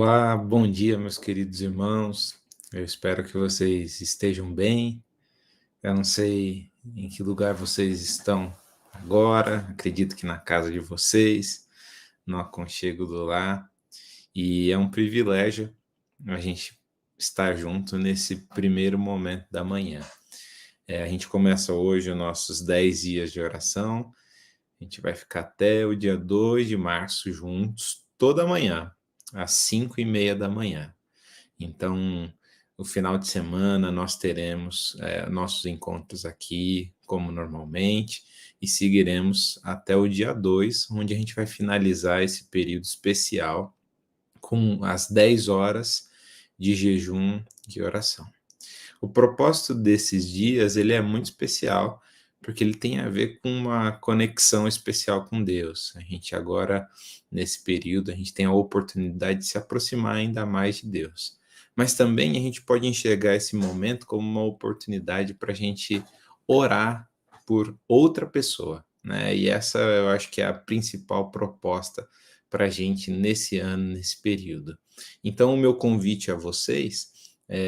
Olá, bom dia, meus queridos irmãos. Eu espero que vocês estejam bem. Eu não sei em que lugar vocês estão agora, acredito que na casa de vocês, no aconchego do lar. E é um privilégio a gente estar junto nesse primeiro momento da manhã. A gente começa hoje os nossos 10 dias de oração. A gente vai ficar até o dia 2 de março juntos, toda manhã, às 5:30 da manhã. Então, no final de semana, nós teremos nossos encontros aqui, como normalmente, e seguiremos até o dia 2, onde a gente vai finalizar esse período especial com as 10 horas de jejum e oração. O propósito desses dias, ele é muito especial, porque ele tem a ver com uma conexão especial com Deus. A gente agora, nesse período, a gente tem a oportunidade de se aproximar ainda mais de Deus. Mas também a gente pode enxergar esse momento como uma oportunidade para a gente orar por outra pessoa, né? E essa eu acho que é a principal proposta para a gente nesse ano, nesse período. Então, o meu convite a vocês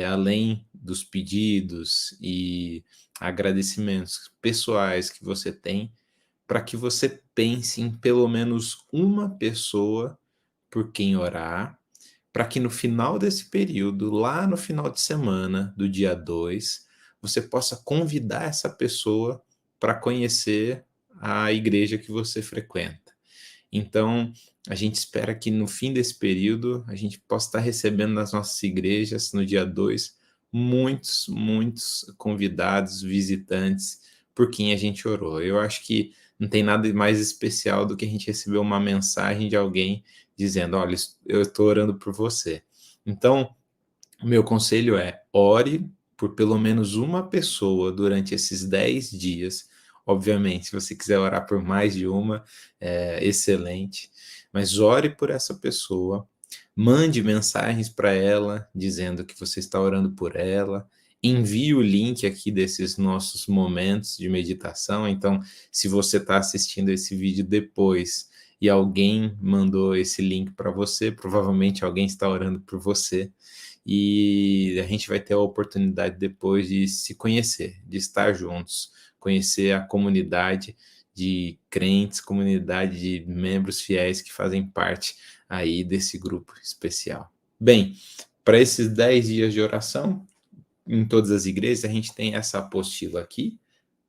além dos pedidos e agradecimentos pessoais que você tem, para que você pense em pelo menos uma pessoa por quem orar, para que no final desse período, lá no final de semana do dia 2, você possa convidar essa pessoa para conhecer a igreja que você frequenta. Então, a gente espera que no fim desse período, a gente possa estar recebendo nas nossas igrejas, no dia 2, muitos convidados, visitantes, por quem a gente orou. Eu acho que não tem nada mais especial do que a gente receber uma mensagem de alguém dizendo: olha, eu estou orando por você. Então, o meu conselho é: ore por pelo menos uma pessoa durante esses 10 dias. Obviamente, se você quiser orar por mais de uma, é excelente, mas ore por essa pessoa, mande mensagens para ela dizendo que você está orando por ela, envie o link aqui desses nossos momentos de meditação. Então, se você está assistindo esse vídeo depois e alguém mandou esse link para você, provavelmente alguém está orando por você, e a gente vai ter a oportunidade depois de se conhecer, de estar juntos, conhecer a comunidade de crentes, comunidade de membros fiéis que fazem parte aí desse grupo especial. Bem, para esses 10 dias de oração, em todas as igrejas, a gente tem essa apostila aqui,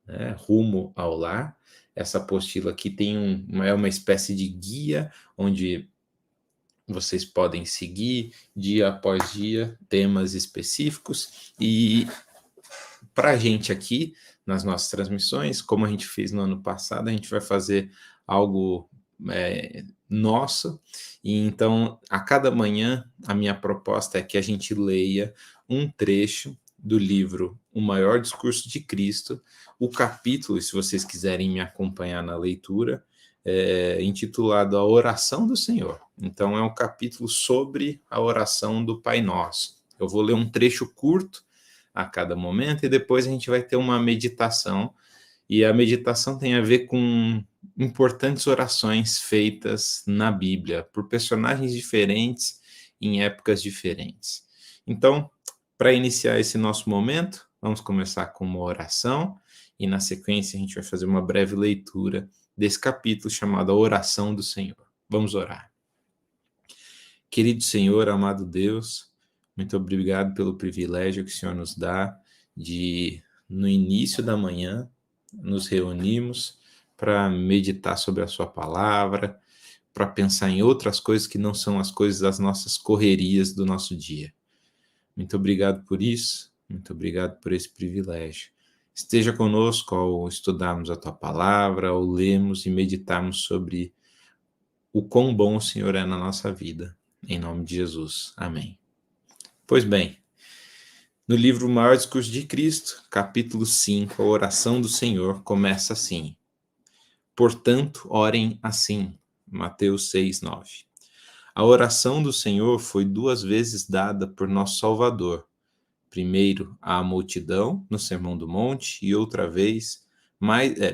né, Rumo ao Lar. Essa apostila aqui tem é uma espécie de guia, onde vocês podem seguir dia após dia temas específicos. E para a gente aqui, nas nossas transmissões, como a gente fez no ano passado, a gente vai fazer algo nosso. E então, a cada manhã, a minha proposta é que a gente leia um trecho do livro O Maior Discurso de Cristo, o capítulo, se vocês quiserem me acompanhar na leitura, intitulado A Oração do Senhor. Então, é um capítulo sobre a oração do Pai Nosso. Eu vou ler um trecho curto a cada momento e depois a gente vai ter uma meditação. E a meditação tem a ver com importantes orações feitas na Bíblia por personagens diferentes em épocas diferentes. Então, para iniciar esse nosso momento, vamos começar com uma oração e na sequência a gente vai fazer uma breve leitura desse capítulo chamado A Oração do Senhor. Vamos orar. Querido Senhor, amado Deus, muito obrigado pelo privilégio que o Senhor nos dá de, no início da manhã, nos reunirmos para meditar sobre a sua palavra, para pensar em outras coisas que não são as coisas das nossas correrias do nosso dia. Muito obrigado por isso, muito obrigado por esse privilégio. Esteja conosco ao estudarmos a tua palavra, ao lermos e meditarmos sobre o quão bom o Senhor é na nossa vida. Em nome de Jesus. Amém. Pois bem, no livro O Maior Discurso de Cristo, capítulo 5, a oração do Senhor começa assim: portanto, orem assim. Mateus 6, 9. A oração do Senhor foi 2 vezes dada por nosso Salvador. Primeiro à multidão, no Sermão do Monte, e outra vez,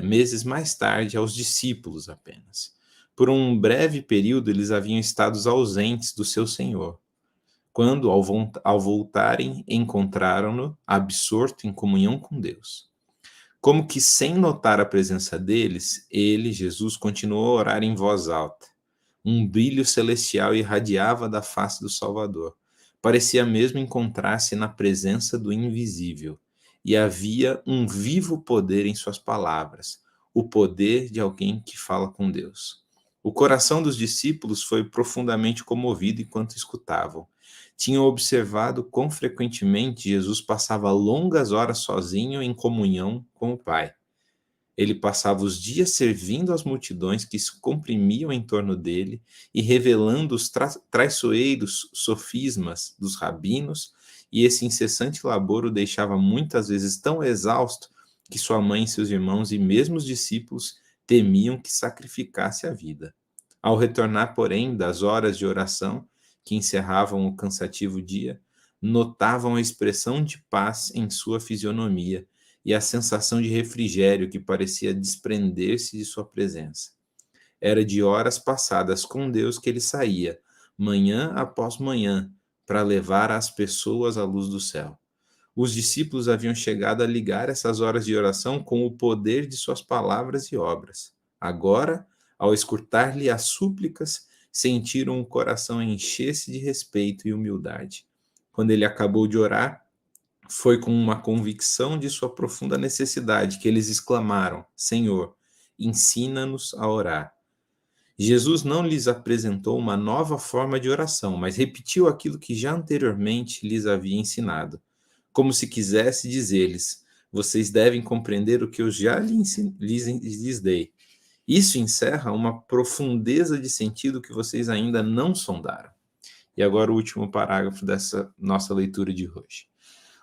meses mais tarde, aos discípulos apenas. Por um breve período, eles haviam estado ausentes do seu Senhor. quando, ao voltarem, encontraram-no absorto em comunhão com Deus. Como que sem notar a presença deles, ele, Jesus, continuou a orar em voz alta. Um brilho celestial irradiava da face do Salvador. Parecia mesmo encontrar-se na presença do invisível. E havia um vivo poder em suas palavras, o poder de alguém que fala com Deus. O coração dos discípulos foi profundamente comovido enquanto escutavam. Tinham observado quão frequentemente Jesus passava longas horas sozinho em comunhão com o Pai. Ele passava os dias servindo as multidões que se comprimiam em torno dele e revelando os traiçoeiros sofismas dos rabinos, e esse incessante labor o deixava muitas vezes tão exausto que sua mãe e seus irmãos e mesmo os discípulos temiam que sacrificasse a vida. Ao retornar, porém, das horas de oração que encerravam o cansativo dia, notavam a expressão de paz em sua fisionomia e a sensação de refrigério que parecia desprender-se de sua presença. Era de horas passadas com Deus que ele saía, manhã após manhã, para levar às pessoas a luz do céu. Os discípulos haviam chegado a ligar essas horas de oração com o poder de suas palavras e obras. Agora, ao escutar-lhe as súplicas, sentiram o coração encher-se de respeito e humildade. Quando ele acabou de orar, foi com uma convicção de sua profunda necessidade que eles exclamaram: Senhor, ensina-nos a orar. Jesus não lhes apresentou uma nova forma de oração, mas repetiu aquilo que já anteriormente lhes havia ensinado, como se quisesse dizer-lhes: vocês devem compreender o que eu já lhes dei. Isso encerra uma profundeza de sentido que vocês ainda não sondaram. E agora o último parágrafo dessa nossa leitura de hoje.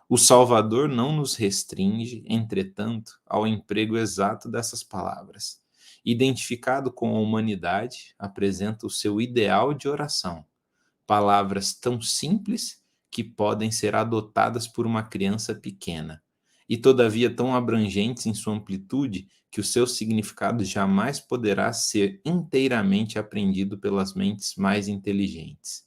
O Salvador não nos restringe, entretanto, ao emprego exato dessas palavras. Identificado com a humanidade, apresenta o seu ideal de oração. Palavras tão simples que podem ser adotadas por uma criança pequena, e todavia tão abrangentes em sua amplitude que o seu significado jamais poderá ser inteiramente aprendido pelas mentes mais inteligentes.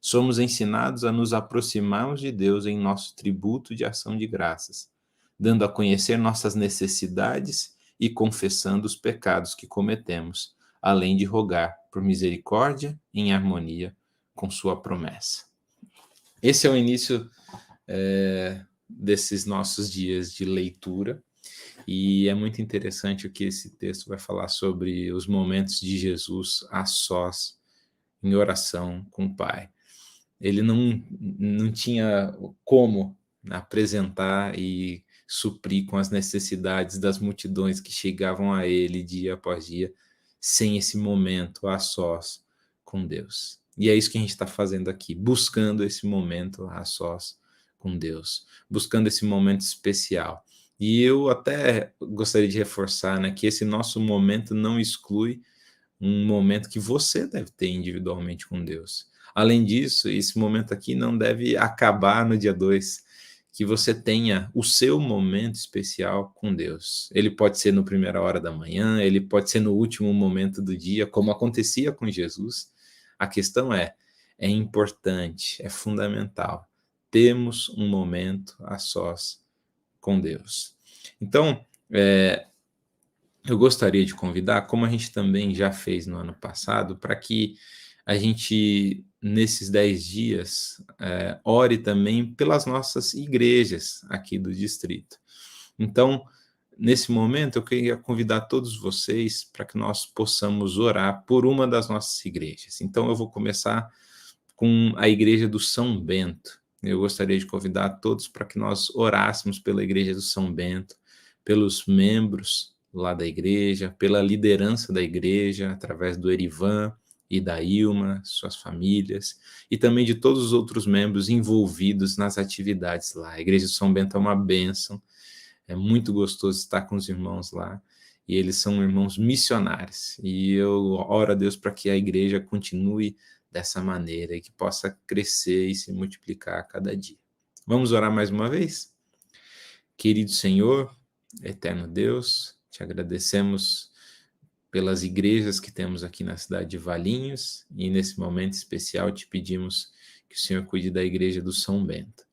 Somos ensinados a nos aproximarmos de Deus em nosso tributo de ação de graças, dando a conhecer nossas necessidades e confessando os pecados que cometemos, além de rogar por misericórdia em harmonia com sua promessa. Esse é o início desses nossos dias de leitura, e é muito interessante o que esse texto vai falar sobre os momentos de Jesus a sós, em oração com o Pai. Ele não tinha como apresentar e suprir com as necessidades das multidões que chegavam a ele dia após dia, sem esse momento a sós com Deus. E é isso que a gente está fazendo aqui, buscando esse momento a sós com Deus, buscando esse momento especial. E eu até gostaria de reforçar, né, que esse nosso momento não exclui um momento que você deve ter individualmente com Deus. Além disso, esse momento aqui não deve acabar no dia 2, que você tenha o seu momento especial com Deus. Ele pode ser no primeira hora da manhã, ele pode ser no último momento do dia, como acontecia com Jesus. A questão é importante, é fundamental. Temos um momento a sós com Deus. Então, eu gostaria de convidar, como a gente também já fez no ano passado, para que a gente, nesses 10 dias, ore também pelas nossas igrejas aqui do distrito. Então, nesse momento, eu queria convidar todos vocês para que nós possamos orar por uma das nossas igrejas. Então, eu vou começar com a igreja do São Bento. Eu gostaria de convidar todos para que nós orássemos pela igreja do São Bento, pelos membros lá da igreja, pela liderança da igreja, através do Erivan e da Ilma, suas famílias, e também de todos os outros membros envolvidos nas atividades lá. A igreja de São Bento é uma bênção, é muito gostoso estar com os irmãos lá, e eles são irmãos missionários, e eu oro a Deus para que a igreja continue dessa maneira e que possa crescer e se multiplicar a cada dia. Vamos orar mais uma vez? Querido Senhor, eterno Deus, te agradecemos pelas igrejas que temos aqui na cidade de Valinhos, e nesse momento especial te pedimos que o Senhor cuide da igreja do São Bento,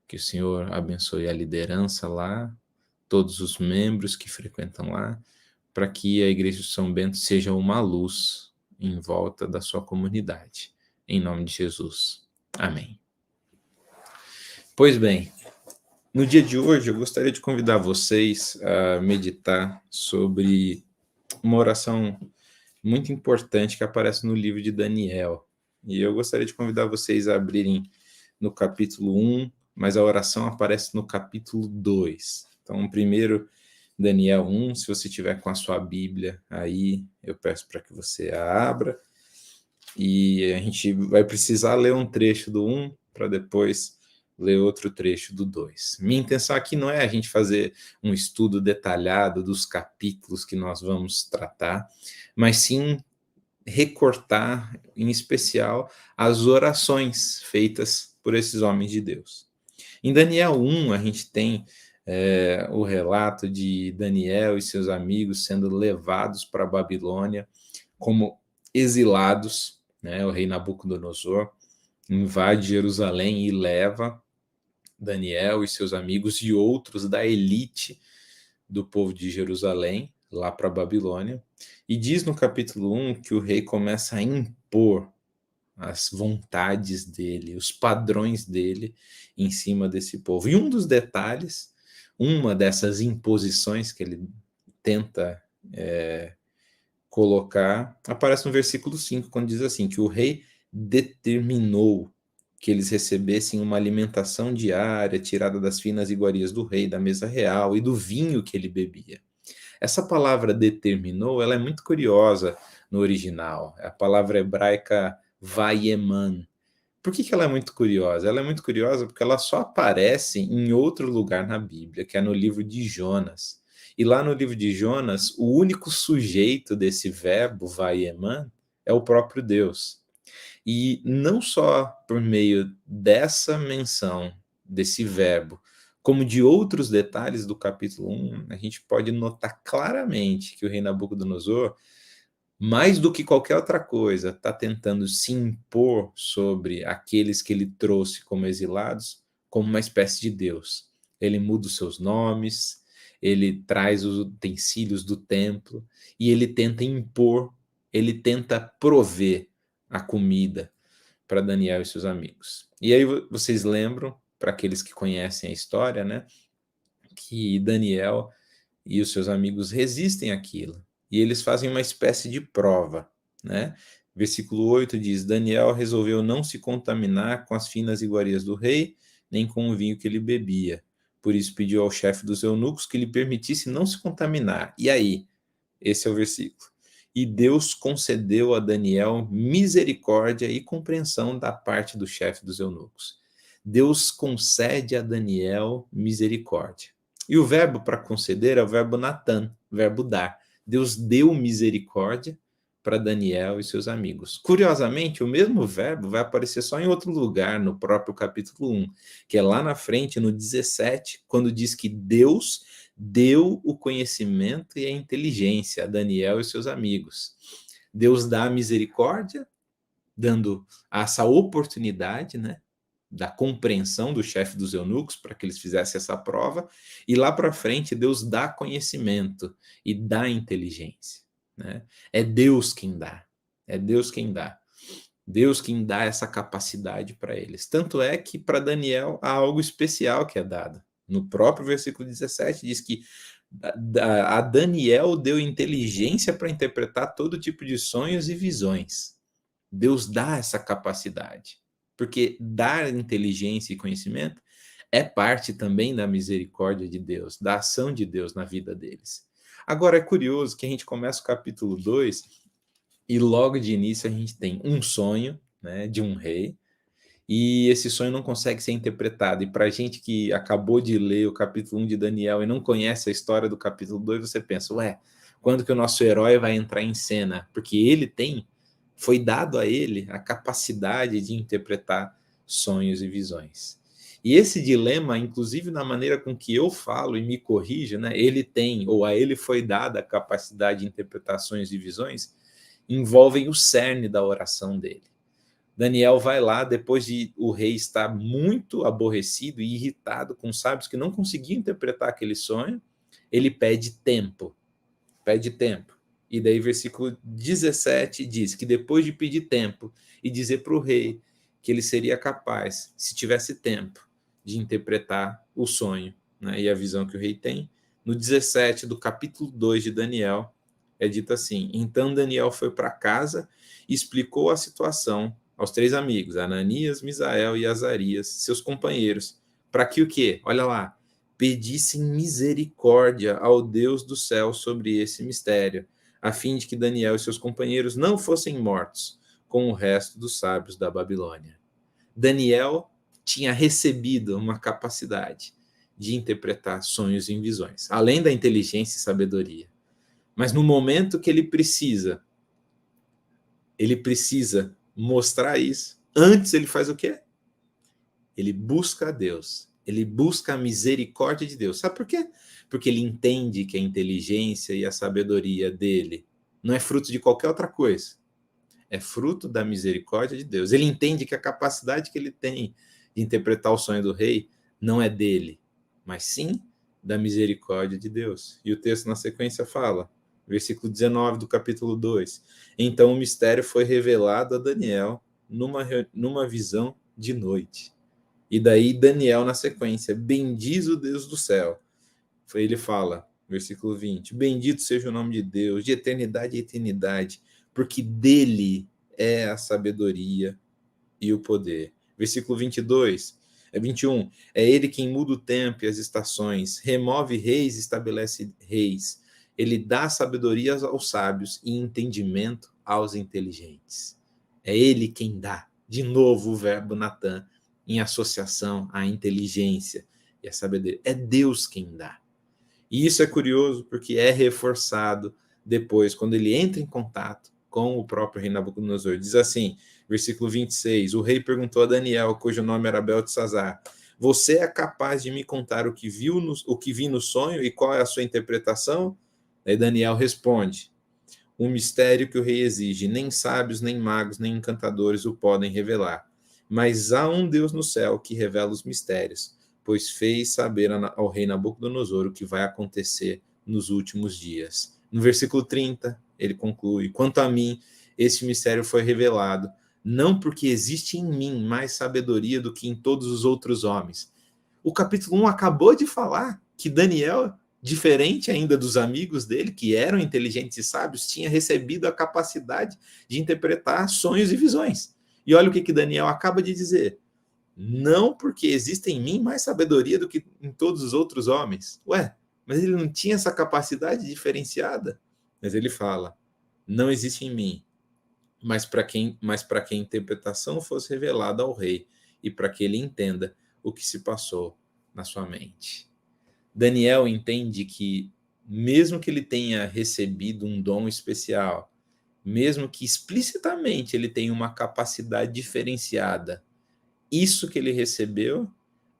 que o Senhor abençoe a liderança lá, todos os membros que frequentam lá, para que a igreja do São Bento seja uma luz em volta da sua comunidade. Em nome de Jesus. Amém. Pois bem, no dia de hoje eu gostaria de convidar vocês a meditar sobre uma oração muito importante que aparece no livro de Daniel. E eu gostaria de convidar vocês a abrirem no capítulo 1, mas a oração aparece no capítulo 2. Então, primeiro, Daniel 1, se você tiver com a sua Bíblia aí, eu peço para que você a abra. E a gente vai precisar ler um trecho do 1 para depois ler outro trecho do 2. Minha intenção aqui não é a gente fazer um estudo detalhado dos capítulos que nós vamos tratar, mas sim recortar, em especial, as orações feitas por esses homens de Deus. Em Daniel 1, a gente tem o relato de Daniel e seus amigos sendo levados para a Babilônia como exilados, né? O rei Nabucodonosor invade Jerusalém e leva Daniel e seus amigos e outros da elite do povo de Jerusalém lá para a Babilônia. E diz no capítulo 1 que o rei começa a impor as vontades dele, os padrões dele em cima desse povo. E um dos detalhes, uma dessas imposições que ele tenta colocar, aparece no versículo 5, quando diz assim, que o rei determinou que eles recebessem uma alimentação diária tirada das finas iguarias do rei, da mesa real e do vinho que ele bebia. Essa palavra determinou, ela é muito curiosa no original. A palavra hebraica vayeman. Por que ela é muito curiosa? Ela é muito curiosa porque ela só aparece em outro lugar na Bíblia, que é no livro de Jonas. E lá no livro de Jonas, o único sujeito desse verbo vayeman é o próprio Deus. E não só por meio dessa menção, desse verbo, como de outros detalhes do capítulo 1, a gente pode notar claramente que o rei Nabucodonosor, mais do que qualquer outra coisa, está tentando se impor sobre aqueles que ele trouxe como exilados, como uma espécie de Deus. Ele muda os seus nomes, ele traz os utensílios do templo, e ele tenta impor, ele tenta prover a comida para Daniel e seus amigos. E aí vocês lembram, para aqueles que conhecem a história, né, que Daniel e os seus amigos resistem àquilo. E eles fazem uma espécie de prova, né? Versículo 8 diz: Daniel resolveu não se contaminar com as finas iguarias do rei, nem com o vinho que ele bebia. Por isso pediu ao chefe dos eunucos que lhe permitisse não se contaminar. E aí? Esse é o versículo. E Deus concedeu a Daniel misericórdia e compreensão da parte do chefe dos eunucos. Deus concede a Daniel misericórdia. E o verbo para conceder é o verbo natan, verbo dar. Deus deu misericórdia para Daniel e seus amigos. Curiosamente, o mesmo verbo vai aparecer só em outro lugar, no próprio capítulo 1, que é lá na frente, no 17, quando diz que Deus deu o conhecimento e a inteligência a Daniel e seus amigos. Deus dá a misericórdia, dando essa oportunidade, né, da compreensão do chefe dos eunucos para que eles fizessem essa prova, e lá para frente Deus dá conhecimento e dá inteligência, né? É Deus quem dá, é Deus quem dá. Deus quem dá essa capacidade para eles. Tanto é que para Daniel há algo especial que é dado. No próprio versículo 17 diz que a Daniel deu inteligência para interpretar todo tipo de sonhos e visões. Deus dá essa capacidade, porque dar inteligência e conhecimento é parte também da misericórdia de Deus, da ação de Deus na vida deles. Agora é curioso que a gente começa o capítulo 2 e logo de início a gente tem um sonho, né, de um rei, e esse sonho não consegue ser interpretado. E para a gente que acabou de ler o capítulo 1 de Daniel e não conhece a história do capítulo 2, você pensa, ué, quando que o nosso herói vai entrar em cena? Porque foi dado a ele a capacidade de interpretar sonhos e visões. E esse dilema, inclusive na maneira com que eu falo e me corrijo, né, ele tem, ou a ele foi dada a capacidade de interpretar sonhos e visões, envolvem o cerne da oração dele. Daniel vai lá, depois de o rei estar muito aborrecido e irritado com os sábios que não conseguiam interpretar aquele sonho, ele pede tempo. Pede tempo. E daí, versículo 17 diz que depois de pedir tempo e dizer para o rei que ele seria capaz, se tivesse tempo, de interpretar o sonho, né, e a visão que o rei tem, no 17 do capítulo 2 de Daniel, é dito assim: então Daniel foi para casa e explicou a situação aos 3 amigos, Ananias, Misael e Azarias, seus companheiros, para que o quê? Olha lá, pedissem misericórdia ao Deus do céu sobre esse mistério, a fim de que Daniel e seus companheiros não fossem mortos com o resto dos sábios da Babilônia. Daniel tinha recebido uma capacidade de interpretar sonhos e visões, além da inteligência e sabedoria. Mas no momento que ele precisa mostrar isso, antes ele faz o quê? Ele busca a Deus, ele busca a misericórdia de Deus. Sabe por quê? Porque ele entende que a inteligência e a sabedoria dele não é fruto de qualquer outra coisa, é fruto da misericórdia de Deus. Ele entende que a capacidade que ele tem de interpretar o sonho do rei não é dele, mas sim da misericórdia de Deus. E o texto na sequência fala, versículo 19 do capítulo 2, então o mistério foi revelado a Daniel numa visão de noite. E daí Daniel na sequência, bendiz o Deus do céu. Ele fala, versículo 20, bendito seja o nome de Deus, de eternidade a eternidade, porque dele é a sabedoria e o poder. Versículo 21, é ele quem muda o tempo e as estações, remove reis e estabelece reis. Ele dá sabedoria aos sábios e entendimento aos inteligentes. É ele quem dá. De novo o verbo Natan, em associação à inteligência e à sabedoria. É Deus quem dá. E isso é curioso porque é reforçado depois, quando ele entra em contato com o próprio rei Nabucodonosor. Diz assim, versículo 26, o rei perguntou a Daniel, cujo nome era Beltesazar, você é capaz de me contar o que vi no sonho e qual é a sua interpretação? Aí Daniel responde, um mistério que o rei exige, nem sábios, nem magos, nem encantadores o podem revelar. Mas há um Deus no céu que revela os mistérios, pois fez saber ao rei Nabucodonosor o que vai acontecer nos últimos dias. No versículo 30, ele conclui, quanto a mim, este mistério foi revelado, não porque existe em mim mais sabedoria do que em todos os outros homens. O capítulo 1 acabou de falar que Daniel, diferente ainda dos amigos dele, que eram inteligentes e sábios, tinha recebido a capacidade de interpretar sonhos e visões. E olha o que Daniel acaba de dizer. Não porque existe em mim mais sabedoria do que em todos os outros homens. Ué, mas ele não tinha essa capacidade diferenciada? Mas ele fala, não existe em mim, mas para que a interpretação fosse revelada ao rei e para que ele entenda o que se passou na sua mente. Daniel entende que, mesmo que ele tenha recebido um dom especial, mesmo que explicitamente ele tenha uma capacidade diferenciada, isso que ele recebeu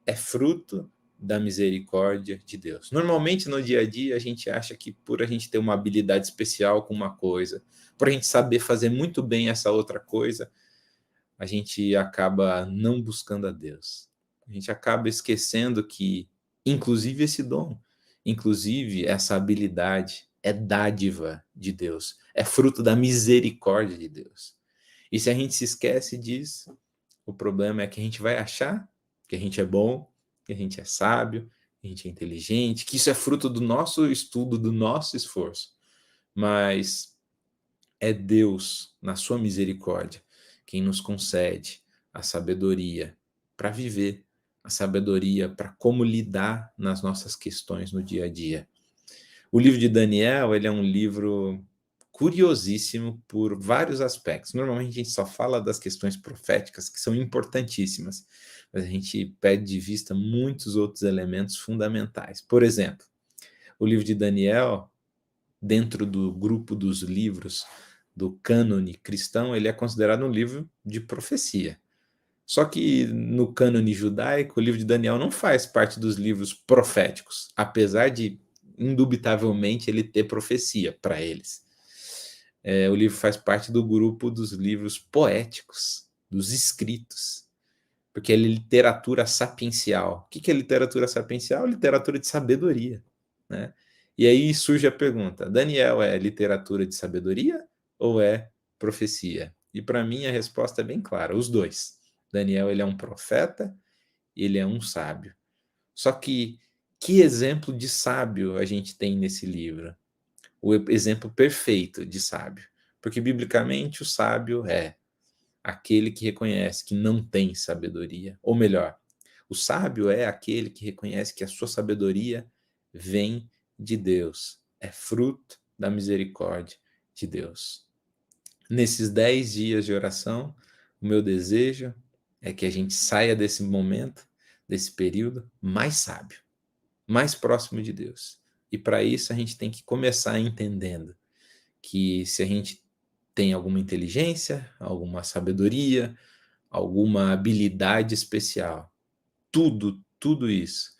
é fruto da misericórdia de Deus. Normalmente, no dia a dia, a gente acha que por a gente ter uma habilidade especial com uma coisa, por a gente saber fazer muito bem essa outra coisa, a gente acaba não buscando a Deus. A gente acaba esquecendo que, inclusive esse dom, inclusive essa habilidade, é dádiva de Deus, é fruto da misericórdia de Deus. E se a gente se esquece disso, o problema é que a gente vai achar que a gente é bom, que a gente é sábio, que a gente é inteligente, que isso é fruto do nosso estudo, do nosso esforço. Mas é Deus, na sua misericórdia, quem nos concede a sabedoria para viver, a sabedoria para como lidar nas nossas questões no dia a dia. O livro de Daniel, ele é um livro curiosíssimo por vários aspectos. Normalmente a gente só fala das questões proféticas, que são importantíssimas, mas a gente perde de vista muitos outros elementos fundamentais. Por exemplo, o livro de Daniel, dentro do grupo dos livros do cânone cristão, ele é considerado um livro de profecia. Só que no cânone judaico, o livro de Daniel não faz parte dos livros proféticos, apesar de, indubitavelmente, ele ter profecia para eles. O livro faz parte do grupo dos livros poéticos. dos escritos, porque é literatura sapiencial. O que é literatura sapiencial? Literatura de sabedoria, né? E aí surge a pergunta: Daniel é literatura de sabedoria ou é profecia? E para mim a resposta é bem clara: os dois. Daniel, ele é um profeta, ele é um sábio. Só que exemplo de sábio a gente tem nesse livro? O exemplo perfeito de sábio. Porque biblicamente o sábio é aquele que reconhece que não tem sabedoria. Ou melhor, o sábio é aquele que reconhece que a sua sabedoria vem de Deus, é fruto da misericórdia de Deus. Nesses 10 dias de oração, o meu desejo é que a gente saia desse momento, desse período, mais sábio, mais próximo de Deus. E para isso a gente tem que começar entendendo que se a gente tem alguma inteligência, alguma sabedoria, alguma habilidade especial, tudo isso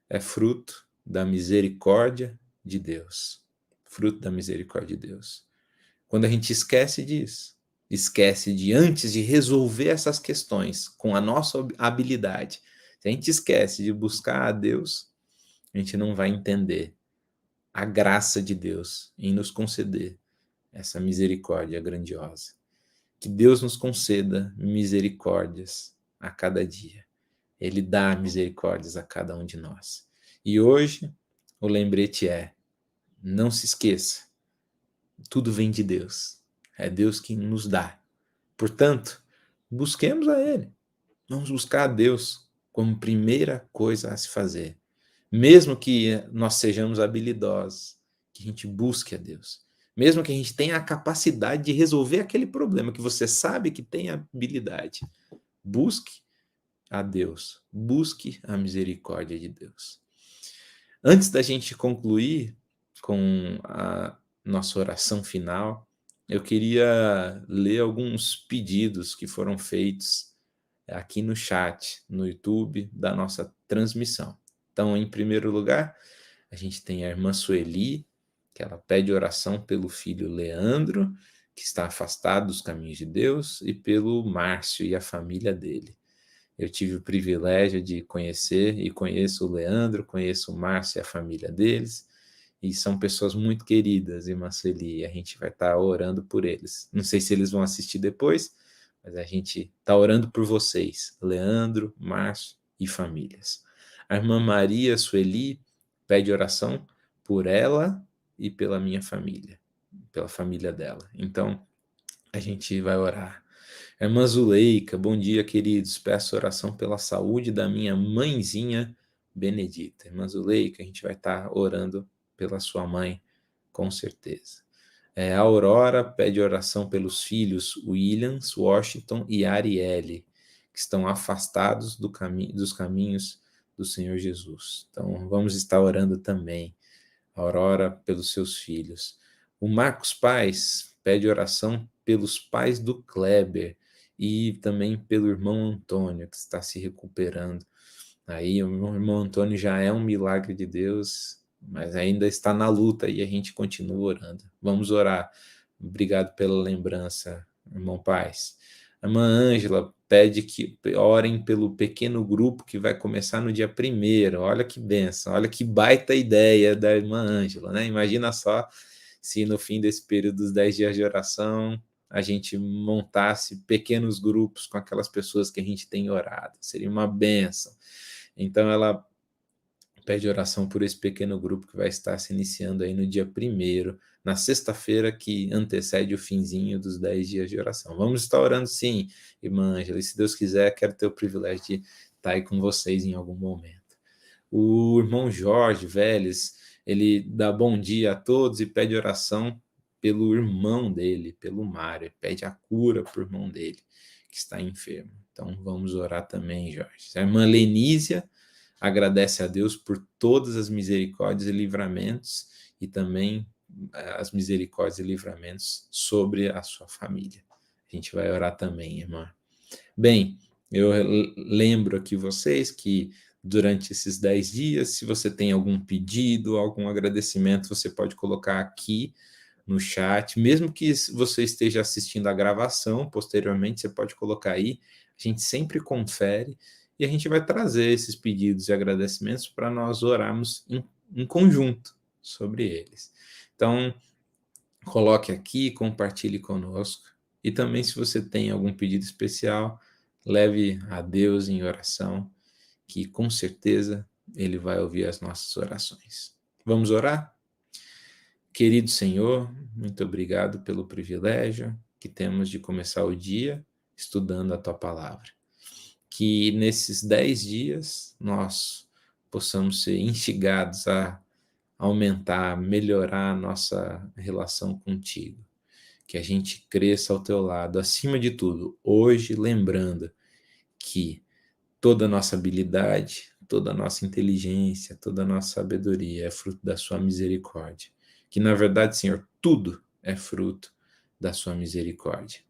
é fruto da misericórdia de Deus. Fruto da misericórdia de Deus. Quando a gente esquece disso, esquece de antes de resolver essas questões com a nossa habilidade, se a gente esquece de buscar a Deus, a gente não vai entender a graça de Deus em nos conceder essa misericórdia grandiosa. Que Deus nos conceda misericórdias a cada dia. Ele dá misericórdias a cada um de nós. E hoje o lembrete é: não se esqueça, tudo vem de Deus. É Deus quem nos dá. Portanto, busquemos a Ele. Vamos buscar a Deus como primeira coisa a se fazer. Mesmo que nós sejamos habilidosos, que a gente busque a Deus. Mesmo que a gente tenha a capacidade de resolver aquele problema que você sabe que tem habilidade. Busque a Deus. Busque a misericórdia de Deus. Antes da gente concluir com a nossa oração final, eu queria ler alguns pedidos que foram feitos aqui no chat, no YouTube da nossa transmissão. Então, em primeiro lugar, a gente tem a irmã Sueli, que ela pede oração pelo filho Leandro, que está afastado dos caminhos de Deus, e pelo Márcio e a família dele. Eu tive o privilégio de conhecer e conheço o Leandro, conheço o Márcio e a família deles, e são pessoas muito queridas, irmã Sueli, e a gente vai estar orando por eles. Não sei se eles vão assistir depois, mas a gente está orando por vocês, Leandro, Márcio e famílias. A irmã Maria Sueli pede oração por ela e pela minha família, pela família dela. Então, a gente vai orar. Irmã Zuleika, bom dia, queridos. Peço oração pela saúde da minha mãezinha Benedita. Irmã Zuleika, a gente vai estar orando pela sua mãe, com certeza. A Aurora pede oração pelos filhos Williams, Washington e Arielle, que estão afastados dos caminhos do Senhor Jesus. Então, vamos estar orando também, Aurora, pelos seus filhos. O Marcos Paz pede oração pelos pais do Kleber e também pelo irmão Antônio, que está se recuperando. Aí, o meu irmão Antônio já é um milagre de Deus, mas ainda está na luta e a gente continua orando. Vamos orar. Obrigado pela lembrança, irmão Paz. A irmã Ângela pede que orem pelo pequeno grupo que vai começar no dia 1º. Olha que benção, olha que baita ideia da irmã Ângela, né? Imagina só se no fim desse período dos 10 dias de oração a gente montasse pequenos grupos com aquelas pessoas que a gente tem orado. Seria uma benção. Então ela pede oração por esse pequeno grupo que vai estar se iniciando aí no dia 1º, na sexta-feira que antecede o finzinho dos 10 dias de oração. Vamos estar orando sim, irmã Ângela, e se Deus quiser, quero ter o privilégio de estar aí com vocês em algum momento. O irmão Jorge Vélez, ele dá bom dia a todos e pede oração pelo irmão dele, pelo Mário, pede a cura para o irmão dele, que está enfermo. Então vamos orar também, Jorge. A irmã Lenísia agradece a Deus por todas as misericórdias e livramentos e também as misericórdias e livramentos sobre a sua família. A gente vai orar também, irmã. Bem, eu lembro aqui vocês que durante esses 10 dias, se você tem algum pedido, algum agradecimento, você pode colocar aqui no chat, mesmo que você esteja assistindo a gravação, posteriormente você pode colocar aí, a gente sempre confere e a gente vai trazer esses pedidos e agradecimentos para nós orarmos em conjunto sobre eles. Então, coloque aqui, compartilhe conosco e também se você tem algum pedido especial, leve a Deus em oração, que com certeza Ele vai ouvir as nossas orações. Vamos orar? Querido Senhor, muito obrigado pelo privilégio que temos de começar o dia estudando a Tua Palavra. Que nesses 10 dias nós possamos ser instigados a aumentar, melhorar a nossa relação contigo. Que a gente cresça ao Teu lado, acima de tudo, hoje lembrando que toda a nossa habilidade, toda a nossa inteligência, toda a nossa sabedoria é fruto da Sua misericórdia. Que, na verdade, Senhor, tudo é fruto da Sua misericórdia.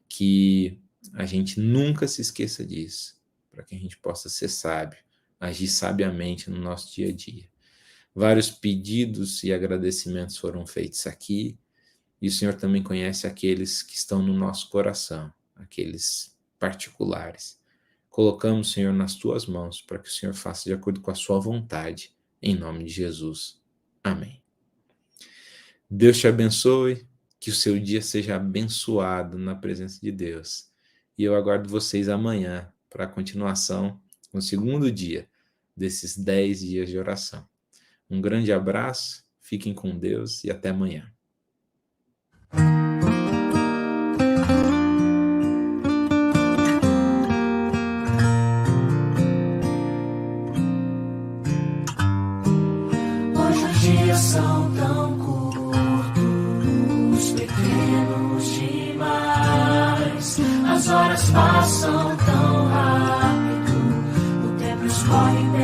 Que a gente nunca se esqueça disso, para que a gente possa ser sábio, agir sabiamente no nosso dia a dia. Vários pedidos e agradecimentos foram feitos aqui, e o Senhor também conhece aqueles que estão no nosso coração, aqueles particulares. Colocamos, Senhor, nas Tuas mãos, para que o Senhor faça de acordo com a Sua vontade, em nome de Jesus. Amém. Deus te abençoe, que o seu dia seja abençoado na presença de Deus. E eu aguardo vocês amanhã para a continuação, no segundo dia desses 10 dias de oração. Um grande abraço, fiquem com Deus e até amanhã. Hoje os dias são tão curtos, pequenos demais. As horas passam tão rápido, o tempo escorre